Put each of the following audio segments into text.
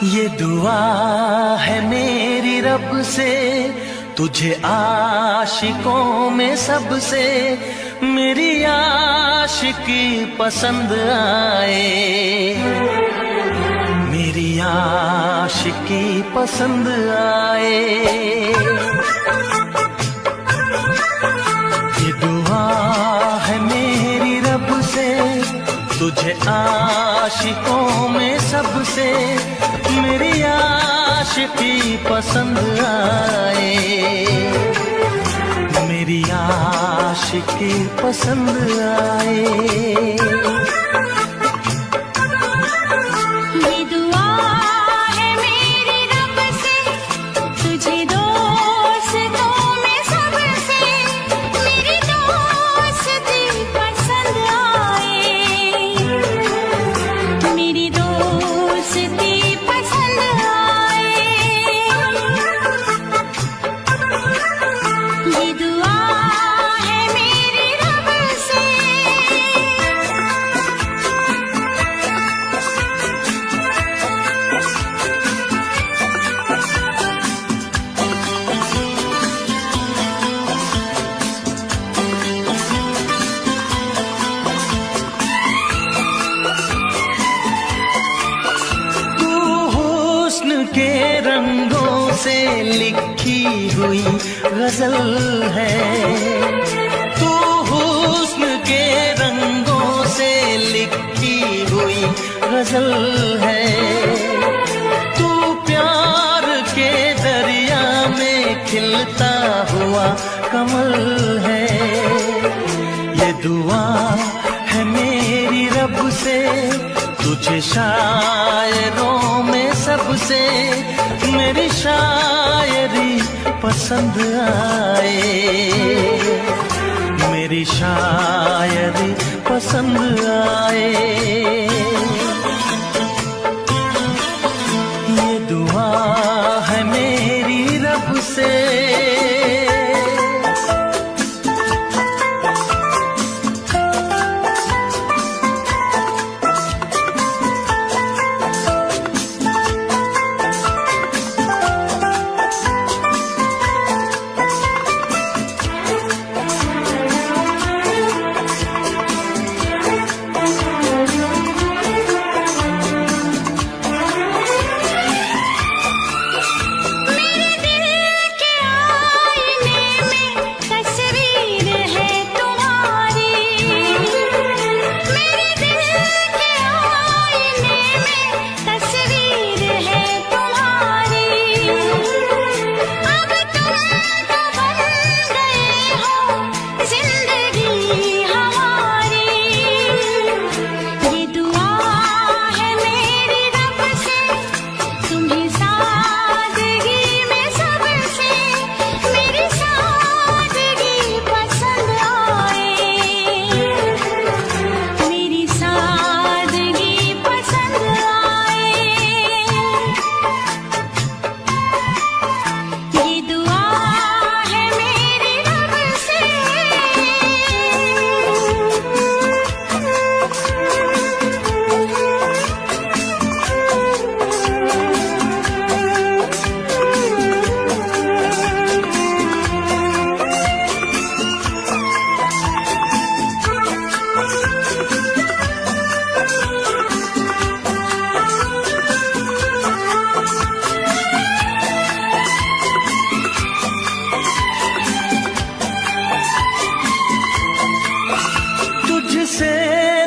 ये दुआ है मेरी रब से, तुझे आशिकों में सबसे मेरी आशिकी पसंद आए, मेरी आशिकी पसंद आए। ये दुआ है मेरी रब से, तुझे आशिकों में सबसे मेरी आशिकी पसंद आए, मेरी आशिकी पसंद आए। के रंगों से लिखी हुई गजल है, तू हुस्न के रंगों से लिखी हुई गजल है, तू प्यार के दरिया में खिलता हुआ कमल है। ये दुआ है मेरी रब से, तुझे शायरों में सबसे मेरी शायरी पसंद आए, मेरी शायरी पसंद आए। ये दुआ है मेरी रब से।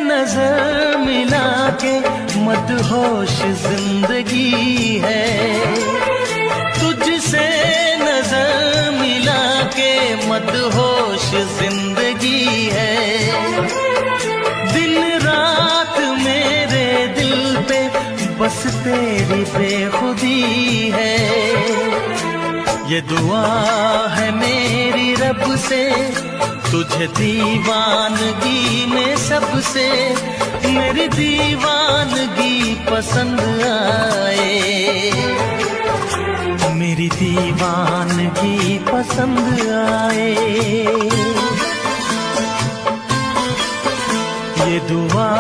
नजर मिला के मदहोश जिंदगी है, तुझसे नजर मिला के मदहोश जिंदगी है। दिन रात मेरे दिल पे बस तेरी बेखुदी है। ये दुआ है मेरी रब से, तुझे दीवानगी में सबसे मेरी दीवानगी पसंद आए, मेरी दीवानगी पसंद आए। ये दुआ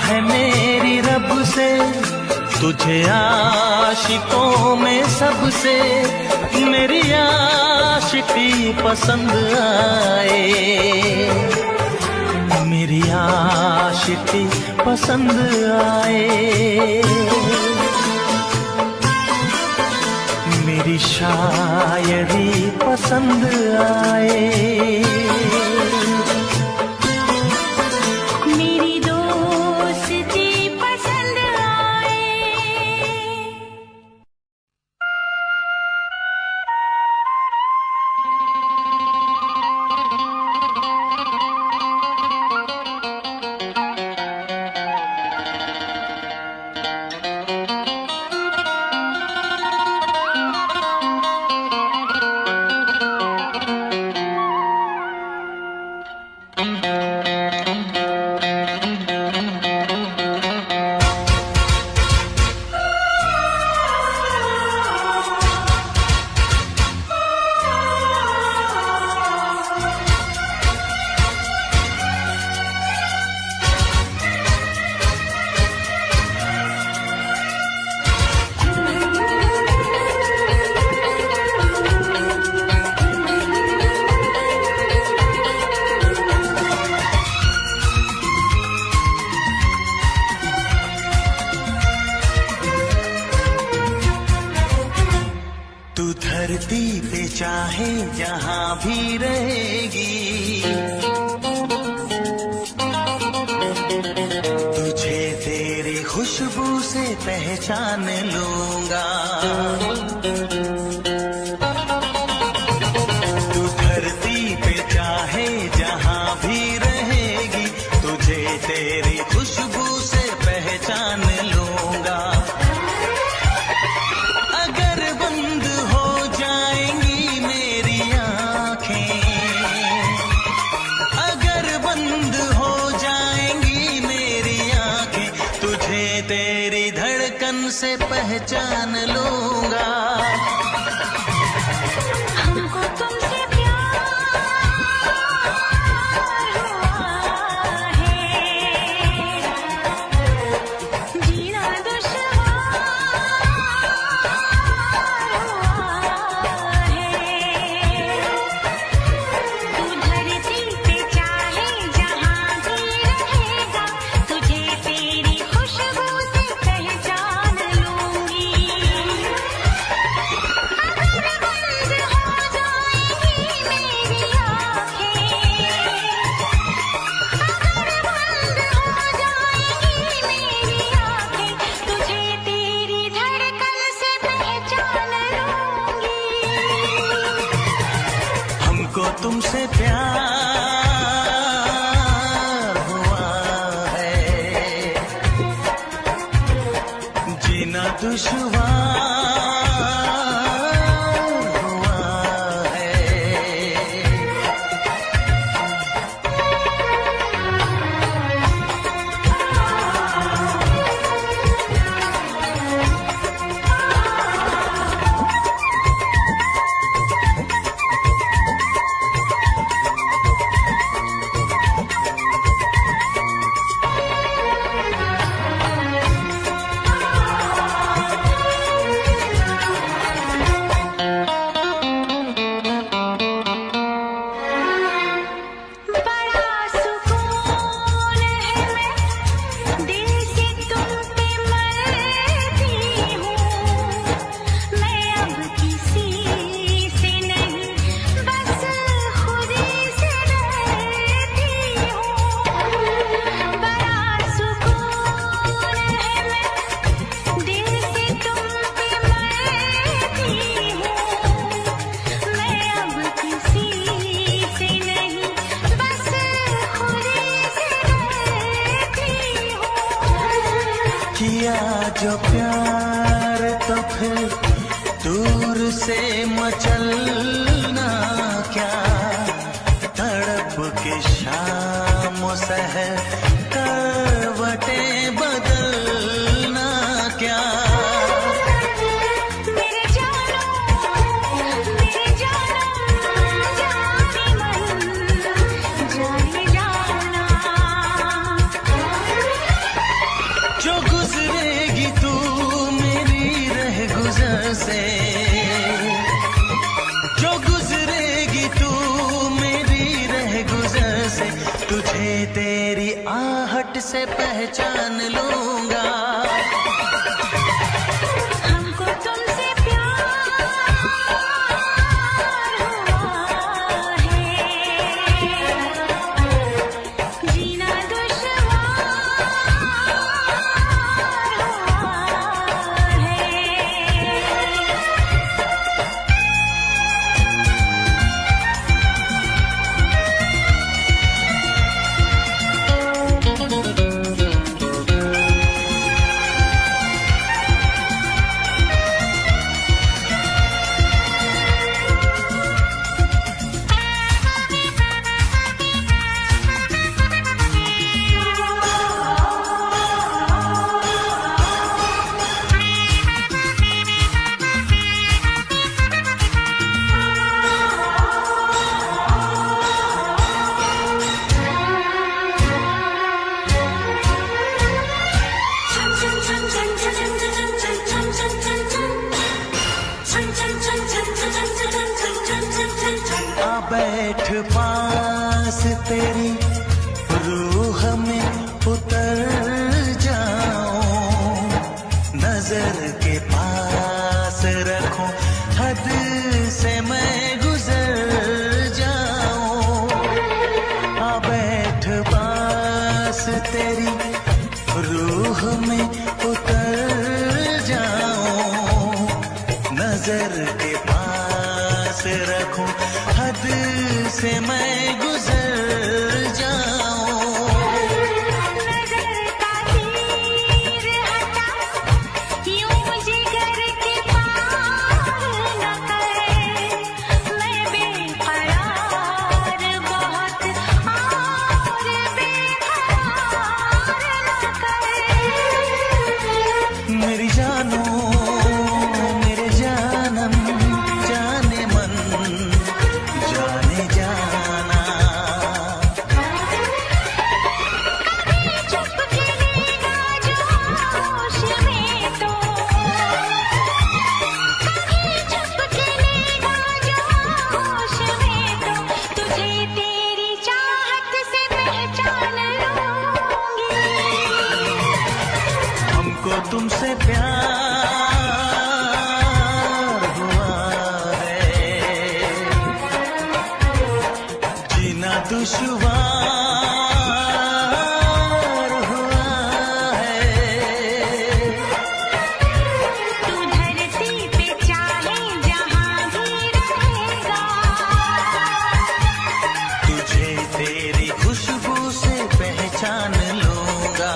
है मेरी रब से, तुझे आशिकों में सबसे मेरी आशिकी पसंद आए, मेरी आशिकी पसंद आए, मेरी शायरी पसंद आए, मेरी दोस्ती पसंद आए। तू धरती पे चाहे जहां भी रहेगी, तुझे तेरी खुशबू से पहचान लूंगा। तू धरती पे चाहे जहां भी रहेगी, तुझे तेरी खुशबू से पहचान लूंगा। अगर बंद हो जाएंगी मेरी आँखें, अगर बंद हो जाएंगी मेरी आँखें, तुझे तेरी धड़कन से पहचान लूंगा। हमको तुमसे प्यार हुआ है, जीना दुश्वार हुआ है। तू धरती पे चाहे जहां भी रहेगा, तुझे तेरी खुशबू से पहचान लूंगी। हमको तुमसे प्यार हुआ है, जीना दुश्वार हुआ है। बड़ा सुकून है, मैं दिल से तुम पे मरती हूँ। मैं अब किसी से नहीं, बस खुदी से डरती हूँ। बड़ा सुकून है, मैं दिल से तुम पे मरती हूँ। मैं अब किसी से नहीं, बस खुदी से डरती हूँ। किया जो प्यार तो फिर दूर से मचलना क्या, तड़प के शाम सहर करवटें बदलना क्या। मेरे जानो जाने मन जाने जाना। जो गुजरेगी तू से जो गुजरेगी तू मेरी रह गुजर से, तुझे तेरी आहट से पहचान लूंगा। हमको तुमसे प्यार हुआ है, जीना दुश्वार हुआ है। आ बैठ पास तेरी रूह में उतर जाऊं, नजर के पास रखूं, हद से मैं गुजर जाऊं। आ बैठ पास तेरी रूह में उतर जाऊं, नजर के पास रखूं, हद से मैं गुजर जाऊं। नजर का तीर हटा, यूं जिगर के पार न करे, मैं बेकरार बहुत और बेकरार न करे। मेरी जानो मेरे जानम जाने मन जाने जाना, चुप के लेगा जोश में तो, चुप के लेगा जोश में तो, तुझे तेरी चाहत से पहचान लूंगी। हमको तुमसे प्यार हुआ है, जीना दुश्वार हुआ है। तू धरती पे चाहे जहां भी रहेगा, तुझे तेरी खुशबू से पहचान लूंगा।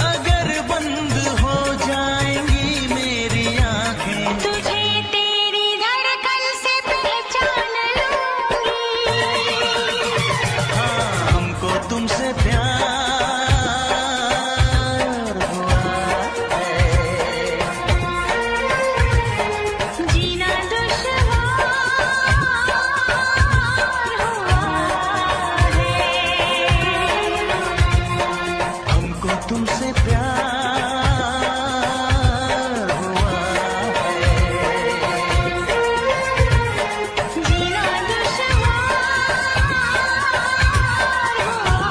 अगर बंद हो जाएंगी मेरी आंखें, तुझे तेरी धड़कन से पहचान लूंगी। हाँ हमको तुमसे प्यार हुआ है, जीना दुश्वार हुआ है। हमको तुमसे प्यार हुआ है। जीना दुश्वार हुआ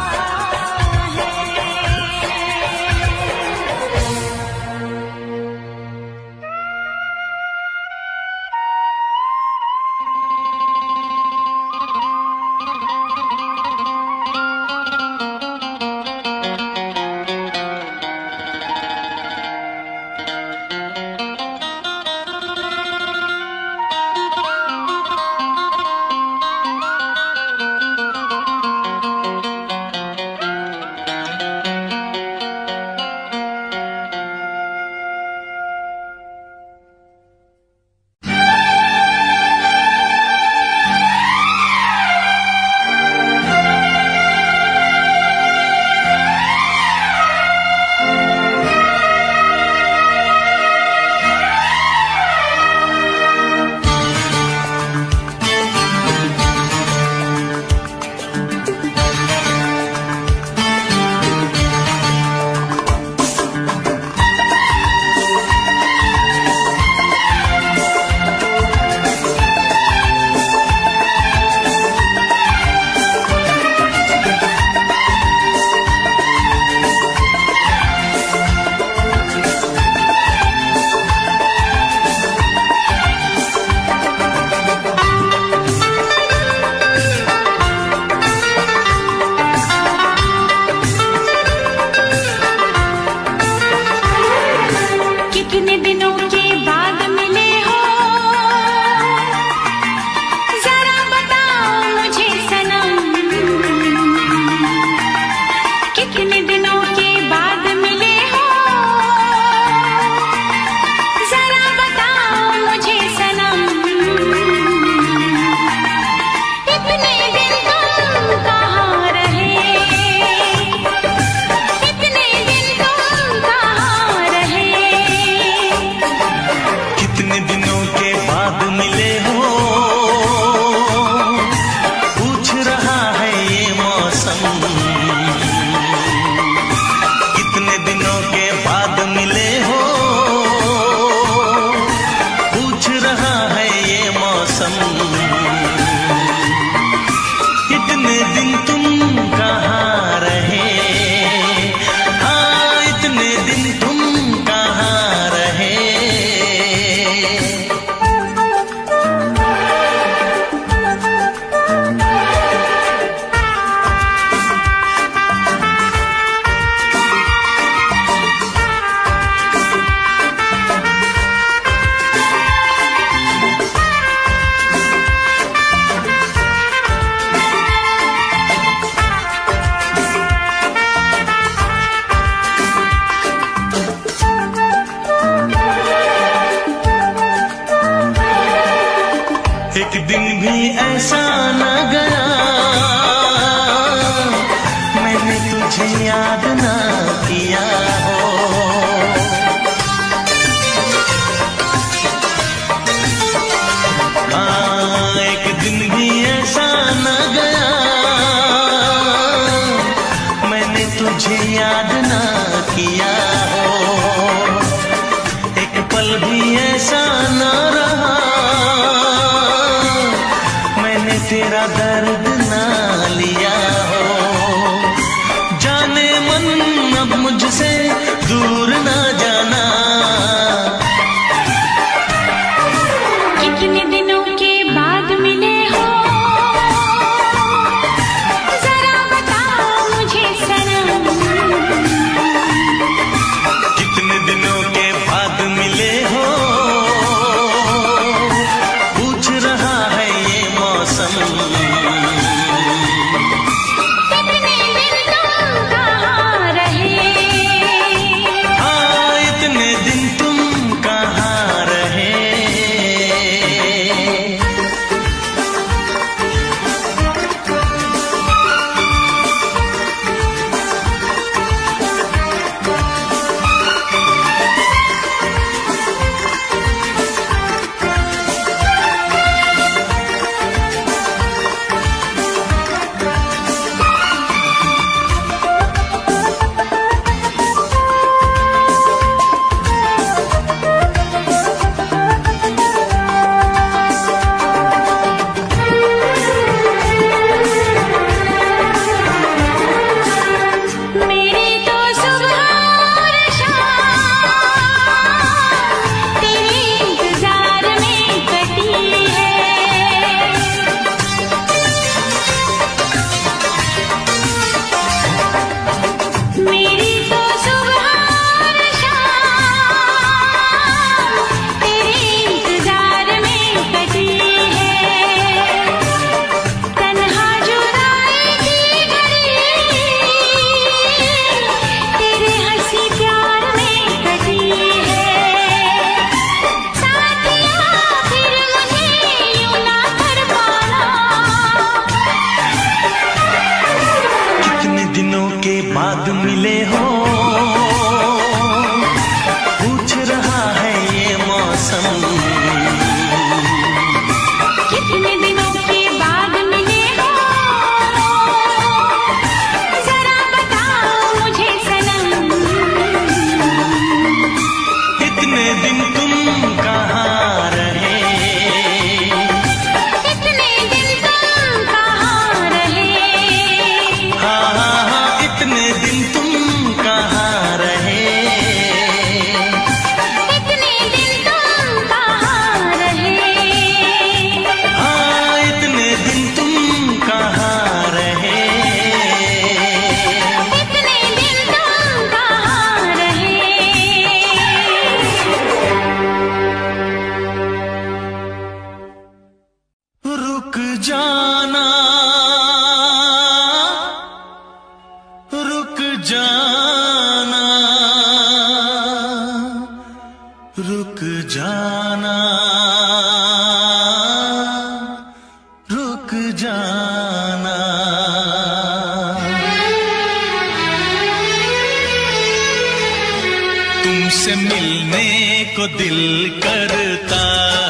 तुमसे मिलने को दिल करता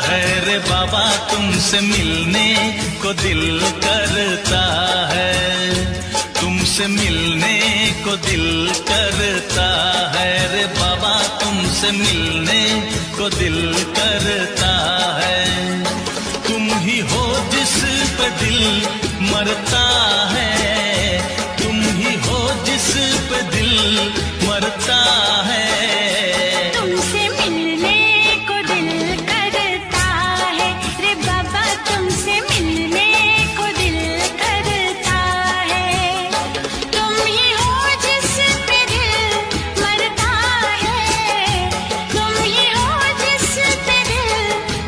है रे बाबा, तुमसे मिलने को दिल करता है, तुमसे मिलने को दिल करता है रे बाबा, तुमसे मिलने को दिल करता है। तुम ही हो जिस पे दिल मरता है, तुम ही हो जिस पे दिल मरता है। तुमसे मिलने को दिल करता है रे बाबा, तुमसे मिलने को दिल करता है। तुम ही हो जिस पे दिल मरता है, तुम ही हो जिस पे दिल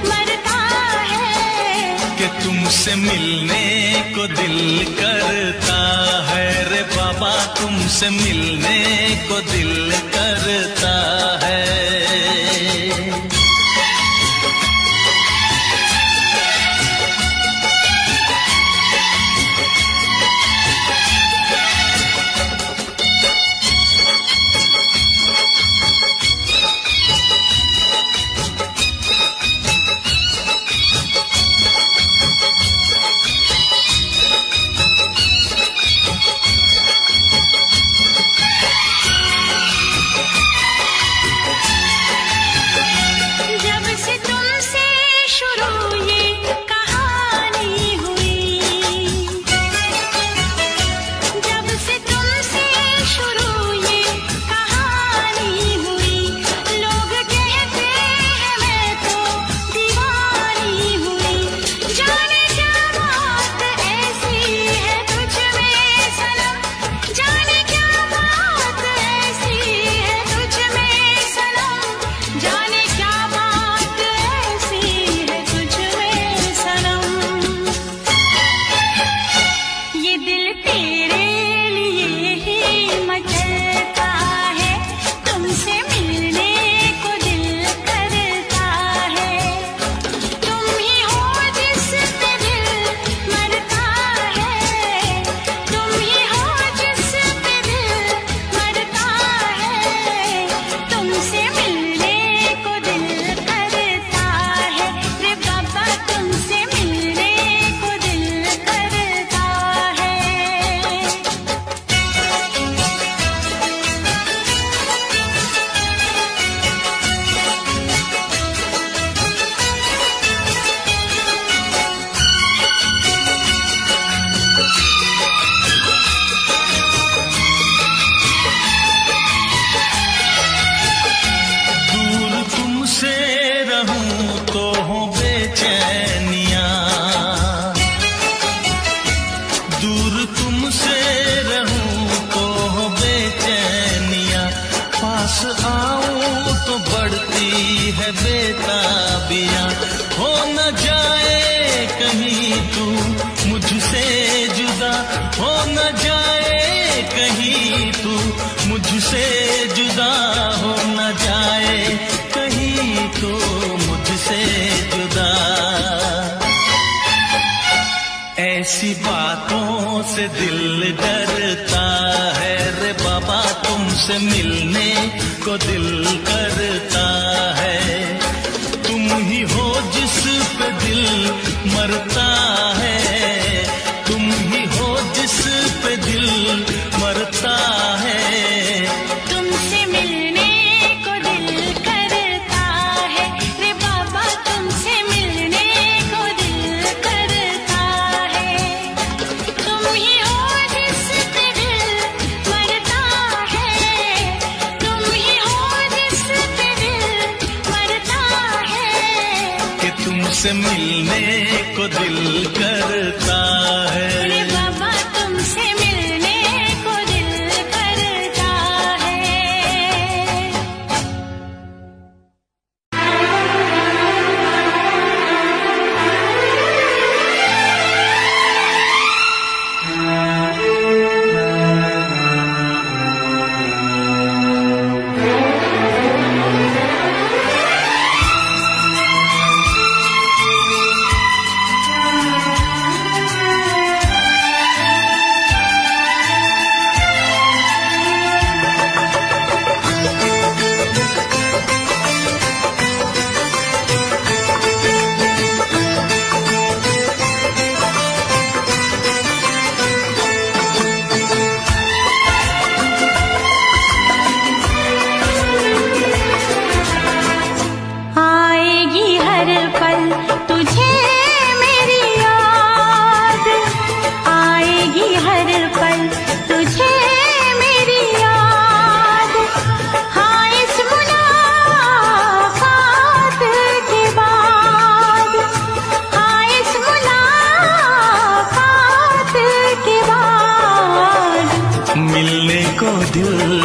मरता है। कि तुमसे मिलने को दिल करता है रे बाबा, तुमसे मिलने को दिल करता है। जब से तुमसे शुरू ये कहानी हुई, जब से तुमसे शुरू ये कहानी हुई, लोग कहते हैं मैं तो दीवानी हुई। जाने क्या बात ऐसी है तुझ में सनम, जाने क्या बात ऐसी है तुझ में सनम, जाने क्या बात ऐसी है तुझ में सनम। ये दिल तेरे लिए ही मचलता है, तुमसे मिलने को दिल करता है। तुम ही हो जिस पे दिल मरता है, तुम ही हो जिस पे दिल मरता है। तुमसे मिलने को दिल करता है रे बाबा, तुमसे मिलने को दिल करता है। दूर तुमसे रहूं तो हो बेचैनियां, दूर तुमसे रहूं तो हो बेचैनियां, पास आऊं तो बढ़ती है बेताबियां। हो न जाए कहीं तू मुझसे जुदा, हो न जाए कहीं तू मुझसे जुदा, हो न जाए कहीं तो मुझसे जुदा। ऐसी बातों से दिल डरता है रे बाबा, तुमसे मिलने को दिल करता है। तुम ही हो जिस पे दिल मरता है, तुम ही हो जिस पे दिल मरता है। तुमसे मिलने को दिल करता है रे बाबा, तुमसे मिलने को दिल करता है। तुम ही हो जिस पे दिल मरता है, तुम ही हो जिस पे दिल मरता है। कि तुमसे मिलने को दिल करता है। रे बाबा, तुमसे मिलने को दिल करता है।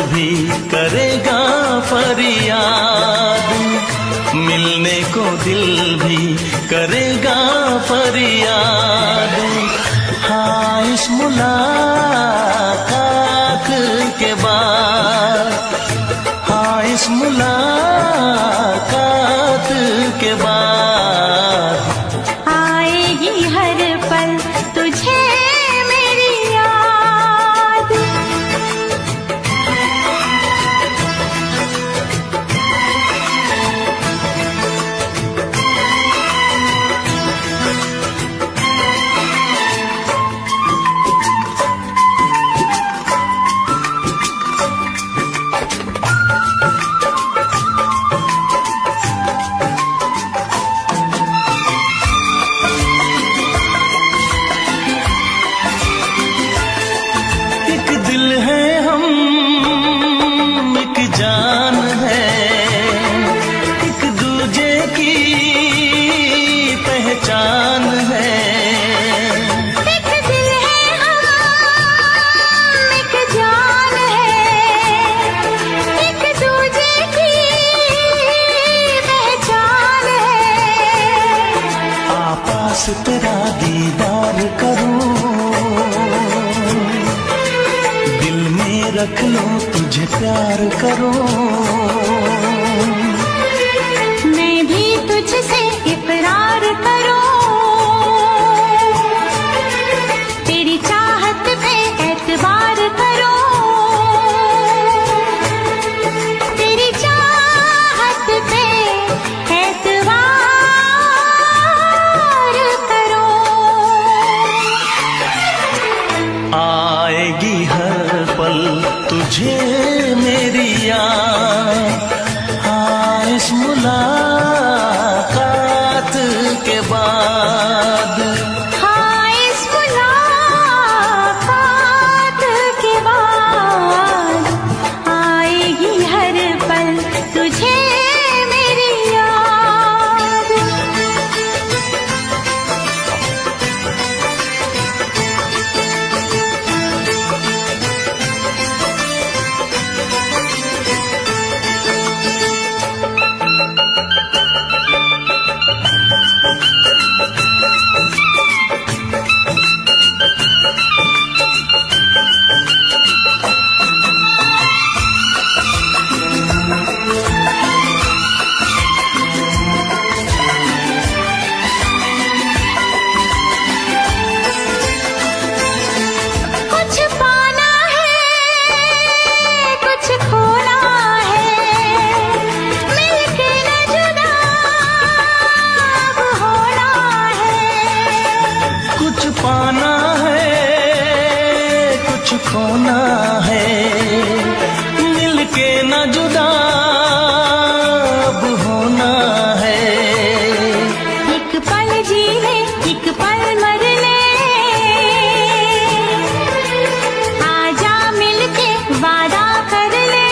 भी करेगा फरियाद, मिलने को दिल भी करेगा फरियाद। हाँ, इस मुलाकात के बाद, हाँ, इस मुलाकात के बाद आएगी हर पल तुझे मेरी याद। एक दिल है हम, एक जान है, एक दूजे की पहचान है। एक दिल है हम, एक जान है, एक दूजे की पहचान है। पास तेरा दीदार करूं, दिल में रख लूं, तुझे प्यार करूं। मैं भी तुझसे इकरार करूं, तेरी चाहत पे एतबार करूं, तेरी चाहत पे एतबार करूं। आएगी हर पल तुझे मेरी याद, हाँ, इस मुलाकात के बाद। हाँ, इस मुलाकात के बाद आएगी हर पल तुझे मेरी याद। कुछ पाना है, कुछ खोना है, मिलके न जुदा अब होना है। कुछ पाना है, कुछ खोना है, मिलके न जुदा अब होना है। एक पल जी ले, एक पल मर ले, आजा मिलके वादा कर ले।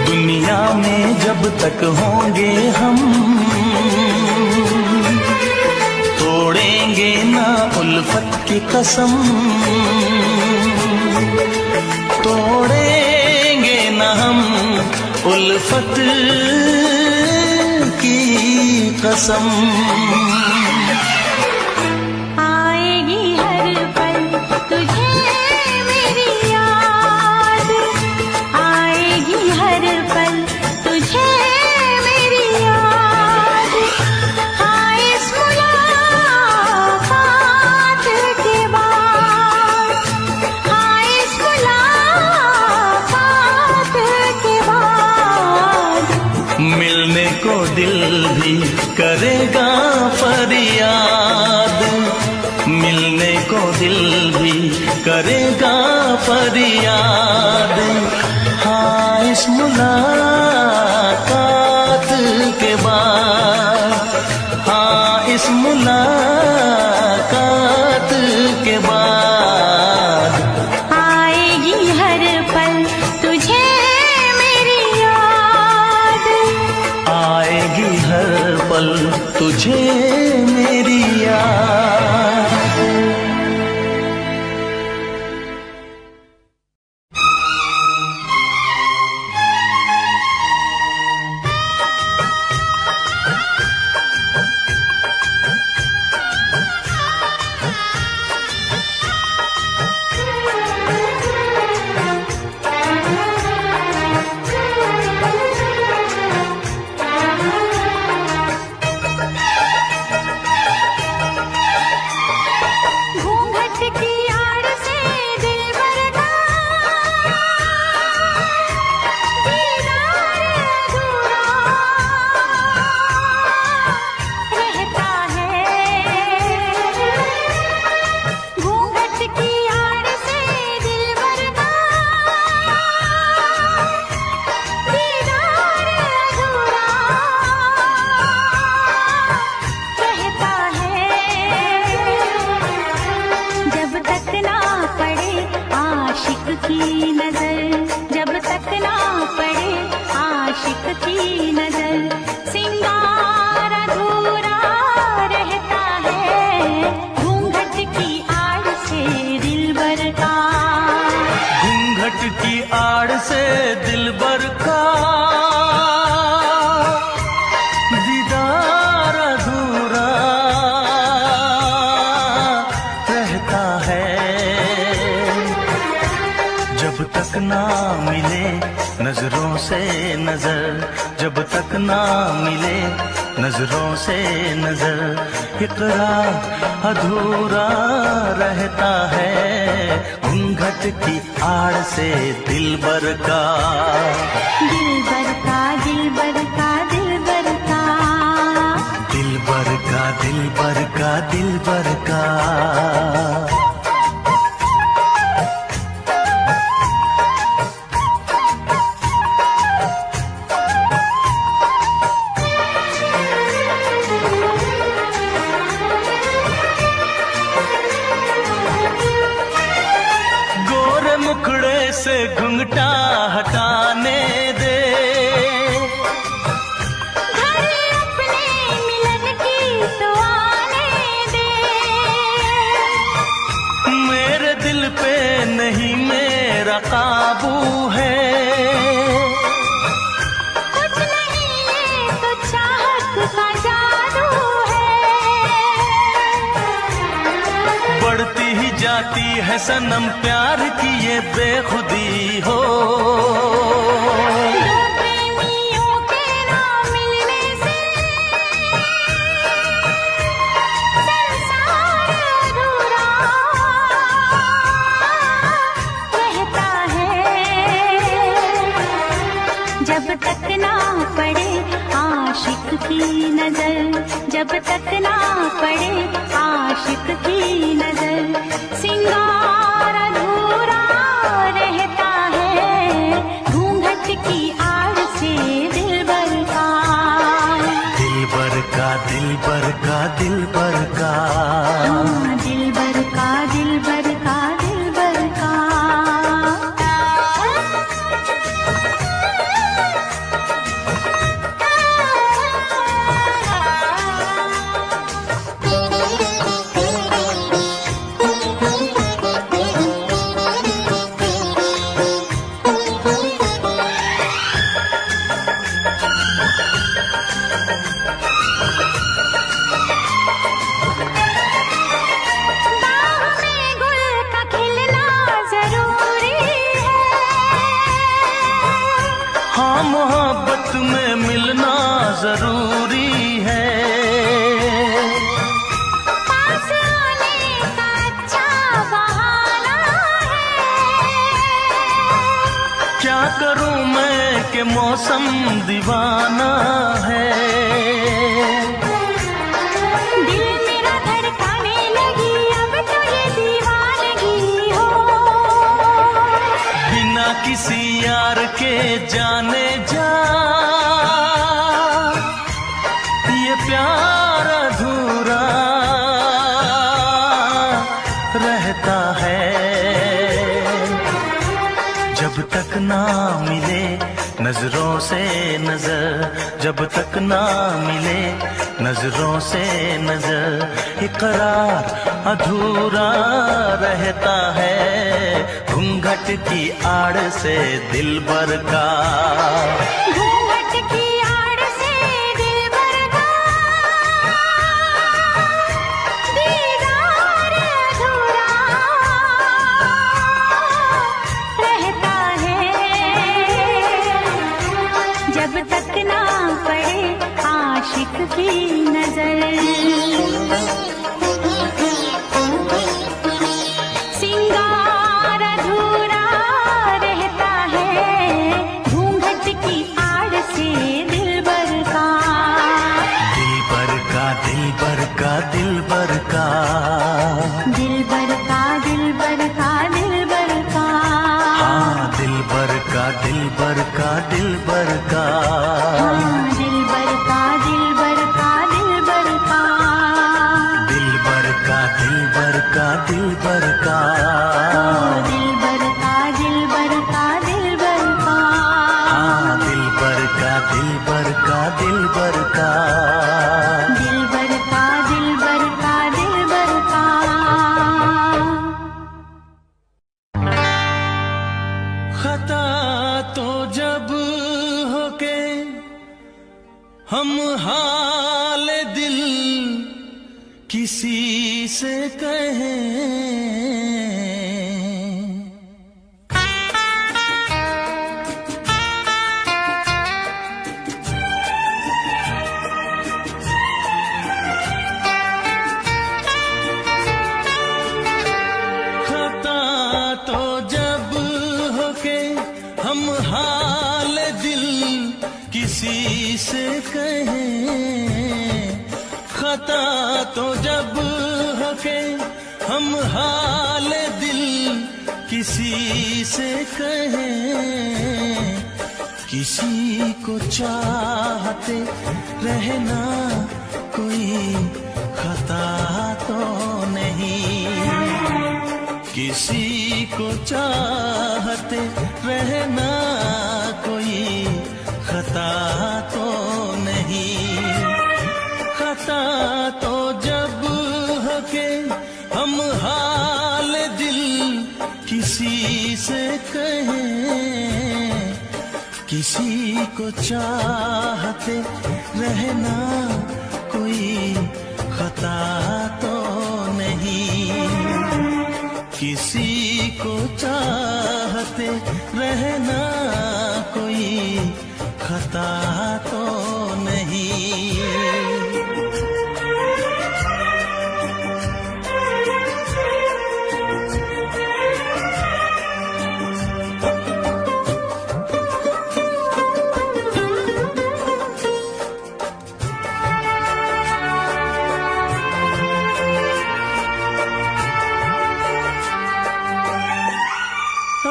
दुनिया में जब तक होंगे हम, तोड़ेंगे ना उल्फत की कसम, तोड़ेंगे ना हम उल्फत की कसम। आएगी हर पल तुझे मेरी याद, आएगी हर पल तुझे मेरी याद। हाँ, इस मुलाकात के बाद, हाँ, इस मुलाकात के बाद मिलने को दिल भी करेगा फरियाद, मिलने को दिल भी करेगा फरियाद। हाँ, इस मुलाकात के बाद, हाँ, इस मुलाकात के बाद आएगी हर पल तुझे मेरी याद, आएगी हर पल तुझे मेरी याद। की आड़ से दिलबर का दीदार अधूरा रहता है। जब तक ना मिले नजरों से नजर, जब तक ना मिले नजरों से नजर, इकरार अधूरा रहता है। घूंघट की आड़ से दिलबर का, दिलबर का, दिलबर का, दिलबर का, दिलबर का, दिलबर का, दिलबर का। मुखड़े से घुंघटा हटाने दे, घर अपने मिलन की तो आने दे। मेरे दिल पे नहीं मेरा काबू है, कुछ नहीं ये तो चाहत का जादू है। बढ़ती ही जाती है सनम प्यार की ये बेखुदी हो। दो प्रेमियों के ना मिलने से संसार अधूरा रहता है। जब तक ना पड़े आशिक की नजर, जब तक ना पड़े आशिक की नजर, सिंगार अधूरा रहता है। घूंघट की आड़ से दिलबर का, दिलबर का, दिलबर का, दिलबर का, हाँ, दिलबर का, दिलबर का, दिलबर का। हाँ मोहब्बत में मिलना जरूरी है। पास आने का अच्छा बहाना है। क्या करूं मैं कि मौसम दीवाना है। दिल मेरा धड़काने लगी अब तो ये दीवानगी हो। बिना किसी यार के जाने जा ये प्यार अधूरा रहता है। जब तक ना मिले नजरों से नजर, जब तक ना मिले नजरों से नजर, इकरार अधूरा रहता है। घूंघट की आड़ से दिलबर का, घूंघट की आड़ से दिलबर का दीदार अधूरा रहता है। जब तक ना पड़े आशिक की नजर, सिंगार अधूरा रहता है। घूंघट की आड़ से दिलबर का, दिलबर का, दिलबर का, दिलबर का, दिलबर का, दिलबर का, दिलबर का, हाँ दिलबर का, दिलबर का, दिलबर का, हाँ, दिलबर का, दिलबर का, दिलबर का, दिलबर का, दिलबर का, दिलबर का, हाँ, दिलबर का, दिलबर का, दिलबर का, हाँ दिलबर का, दिलबर का, दिलबर का। दिलबर का, दिलबर का, दिलबर का। किसी से कहें। हम हाल दिल किसी से कहें, खता तो जब हो के हम हाल दिल किसी से कहें। किसी को चाहते रहना कोई खता तो नहीं, किसी को चाहते रहना कोई खता तो नहीं। खता तो जब हो के हम हाल दिल किसी से कहें। किसी को चाहते रहना कोई खता तो नहीं, किसी को चाहते रहना कोई खता तो नहीं।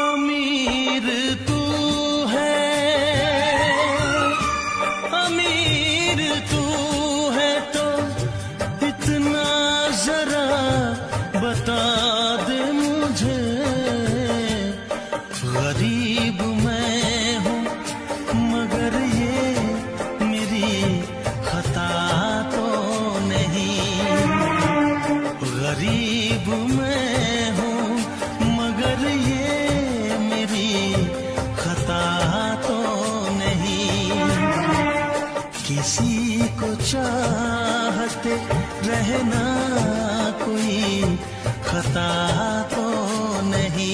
अमीर तू है, अमीर तू है तो इतना जरा बता दे मुझे। गरीब मैं हूँ मगर ये मेरी खता तो नहीं। गरीब मैं हूँ मगर ये खता तो नहीं। किसी को चाहते रहना कोई खता तो नहीं।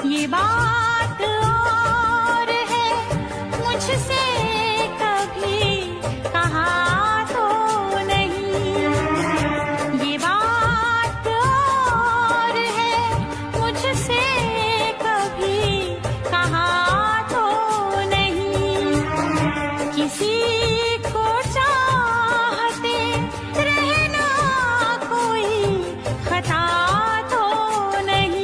ये बात और है मुझसे कभी कहा तो नहीं। ये बात और है मुझसे कभी कहा तो नहीं। किसी को चाहते रहना कोई खता तो नहीं।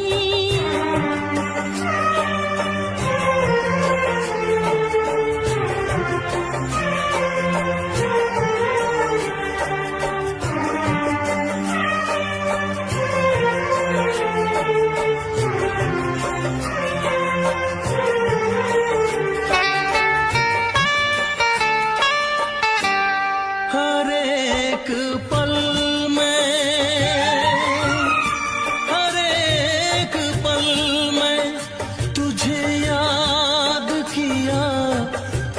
हर एक पल में, हर एक पल में तुझे याद किया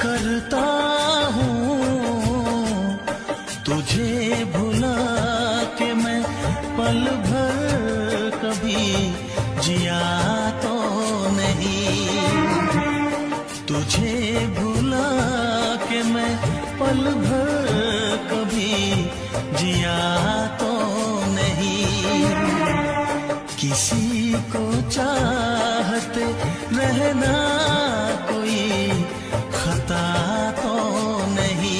करता हूँ। तुझे भुला के मैं पल भर कभी जिया तो नहीं। तुझे भुला के मैं पल भर कभी जिया तो नहीं। किसी को चाहते रहना कोई खता तो नहीं।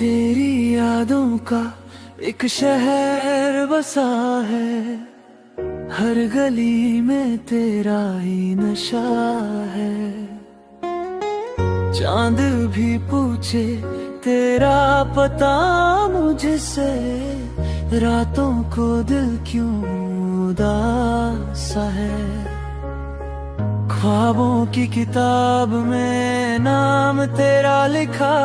तेरी यादों का एक शहर बसा है, हर गली में तेरा ही नशा है। चांद भी पूछे तेरा पता मुझसे, रातों को दिल क्यों उदास है। ख्वाबों की किताब में नाम तेरा लिखा,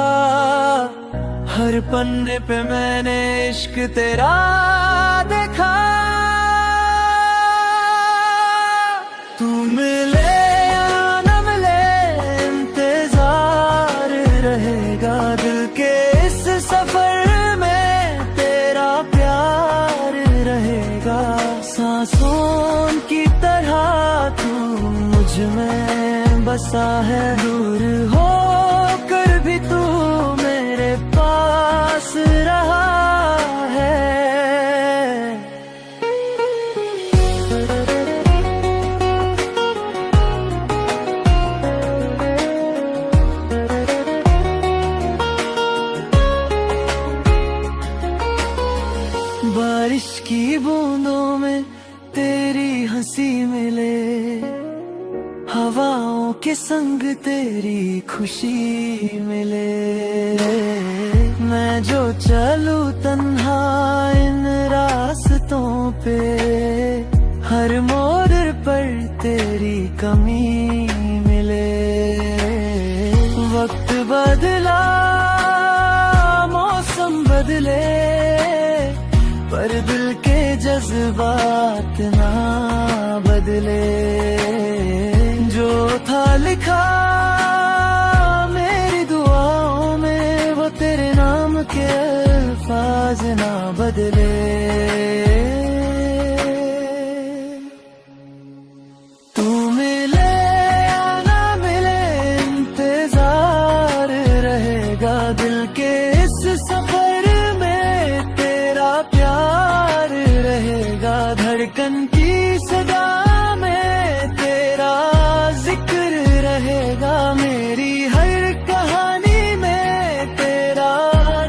हर पन्ने पे मैंने इश्क तेरा देखा। तू मिले या न मिले इंतजार रहेगा, दिल के इस सफर में तेरा प्यार रहेगा। सांसों की तरह तू मुझ में बसा है, दूर होकर भी तू मेरे पास रहा है। बारिश की बूंदों में तेरी हंसी मिले, हवाओं के संग तेरी खुशी मिले। मैं जो चलूं तन्हा इन रास्तों पे, हर मोड़ पर तेरी कमी मिले। वक्त बदला मौसम बदले, पर दिल के जज्बात ना बदले। जो था लिखा मेरी दुआओं में, वो तेरे नाम के अल्फाज ना बदले। तू मिले या ना मिले इंतजार रहेगा, दिल के इस सफर में तेरा प्यार रहेगा। धड़कन की सदा में तेरा जिक्र रहेगा, मेरी हर कहानी में तेरा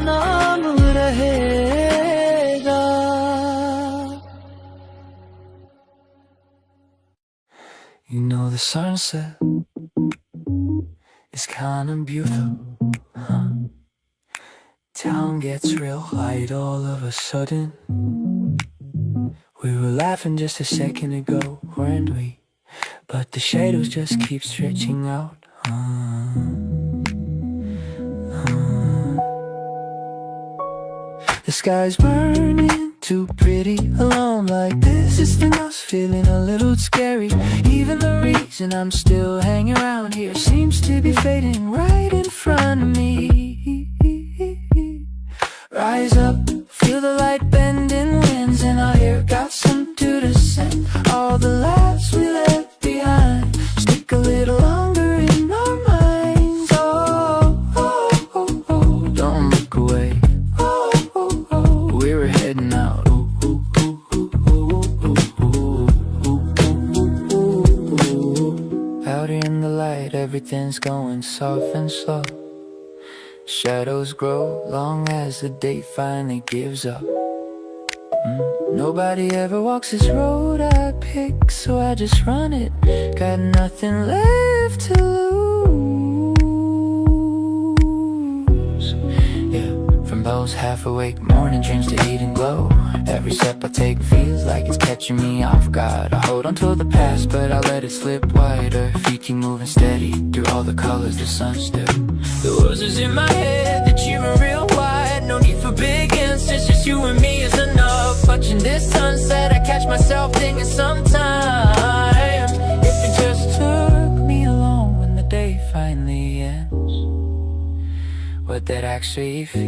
नाम रहेगा। You know the sunset is kind of beautiful, huh? Town gets real light all of a sudden. We were laughing just a second ago, weren't we? But the shadows just keep stretching out. The sky's burning too pretty, alone like this is the most, feeling a little scary. Even the reason I'm still hanging around here seems to be fading right in front of me. Rise up, feel the light bending winds, and our hair got some to descend. All the laughs we left behind stick a little longer in our minds. Oh, oh, oh, oh, don't look away. Oh, oh, oh, we're heading out. Ooh, ooh, ooh, ooh, ooh, ooh, ooh, ooh, ooh. Out in the light, everything's going soft and slow. Shadows grow long as the day finally gives up. Nobody ever walks this road I pick, so I just run it. Got nothing left to lose. Yeah, from those half-awake morning dreams to eating glow, every step I take feels like it's catching me off guard. I hold on to the past, but I let it slip wider. Feet keep moving steady through all the colors the sun still. The words is in my head, that you were real wide. No need for big answers, just you and me is enough. Watching this sunset, I catch myself thinking sometimes, if it just took me along when the day finally ends, would that actually feel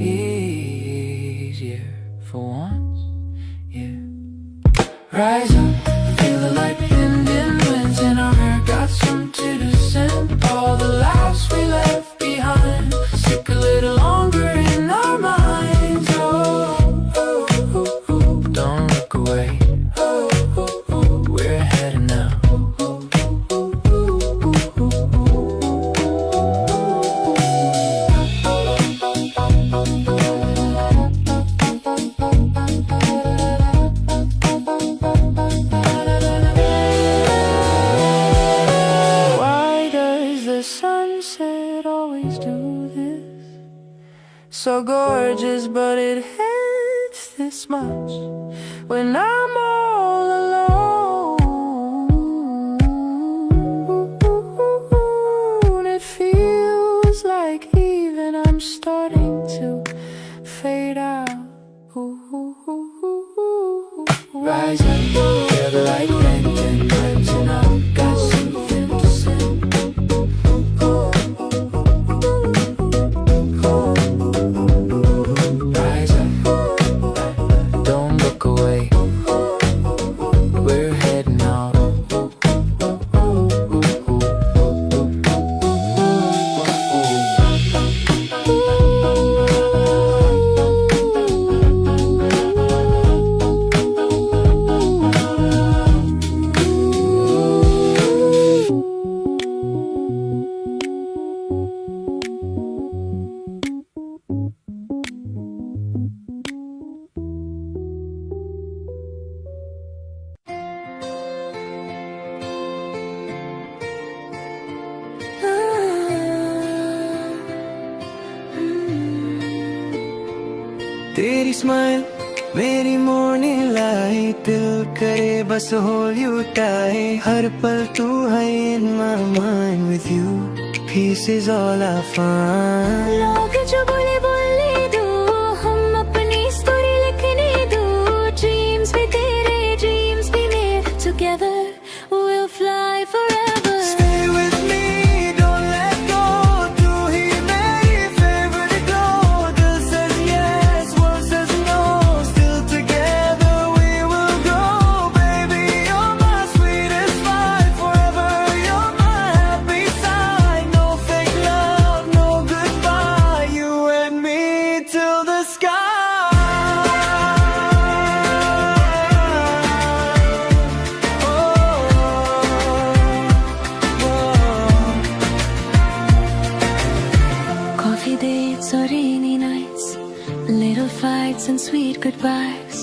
easier for once? Yeah. Rise up, feel the light bending winds, and our hair got some to descend. All the laughs we left behind stick a little longer in our minds. Oh, oh, oh, oh, don't look away. Oh, oh, oh, we're heading out. Oh, charges, but it hurts this much when I'm all alone. It feels like even I'm starting to fade out. Rise up, feel the light bending, crimson up, got something to say. Rise up, don't look away, we're heading out. तेरी smile मेरी morning light, दिल करे बस hold you tight, हर पल तू है in my mind, with you peace is all I find. लोग जो बोले बोले दो, हम अपनी स्टोरी लिखने दो, ड्रीम्स भी तेरे ड्रीम्स भी मेरे, together we'll fly forever. Stay with me, don't let go, तू ही मेरी favorite glow, दिल says yes, world says no, still together we will go, baby you're my sweetest vibe, forever you're my happy side, no fake love, no goodbye, you and me till the sky. Coffee dates or rainy nights, little fights and sweet goodbyes,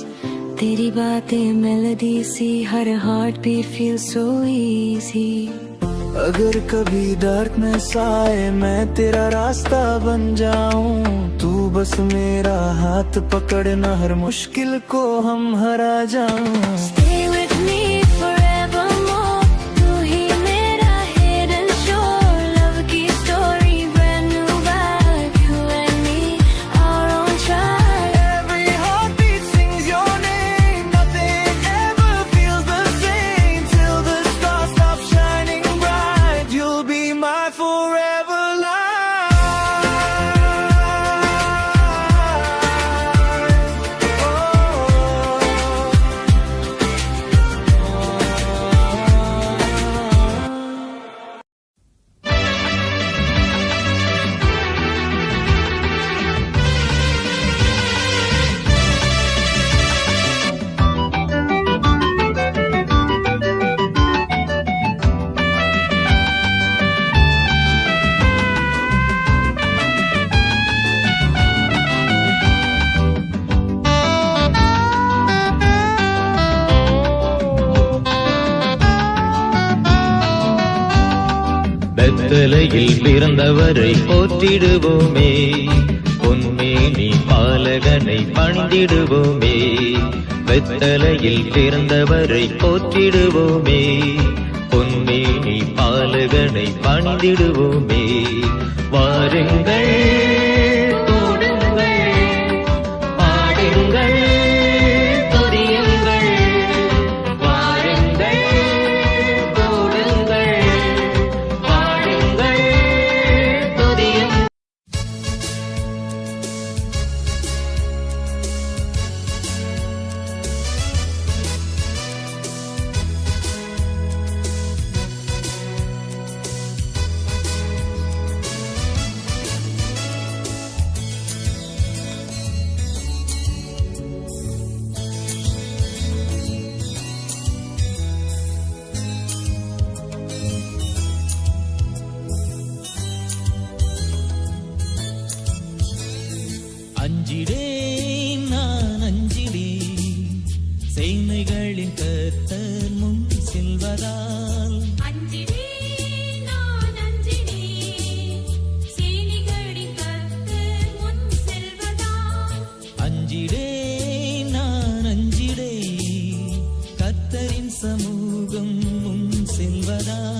तेरी बातें melody सी, हर heart beat feels so easy. अगर कभी darkness आए मैं तेरा रास्ता बन जाऊं, तू बस मेरा हाथ पकड़ना, हर मुश्किल को हम हरा जाऊं. Stay with me forevermore, तू ही मेरा head and shore, love की story, brand new vibe, you and me, our own tribe. Every heartbeat sings your name, nothing ever feels the same, till the stars stop shining bright, you'll be my forever light. பெத்தலையில் பிறந்தவரை போற்றிடுவோமே, பொன்மேனி பாலகனை பணிந்திடுவோமே. பெத்தலையில் பிறந்தவரை போற்றிடுவோமே, பொன்மேனி பாலகனை பணிந்திடுவோமே. வாருங்கள் தோடுங்கள், பாடுங்கள் துதியுங்கள், வாருங்கள் தோடுங்கள், பாடுங்கள் துதியுங்கள். அஞ்சிடேன் நான் அஞ்சிடேன், சேனைகளின் கர்த்தர் முன் செல்வதால். அஞ்சிடேன் நான் அஞ்சிடேன், சேனைகளின் கர்த்தர் முன் செல்வதால். ईश्वरा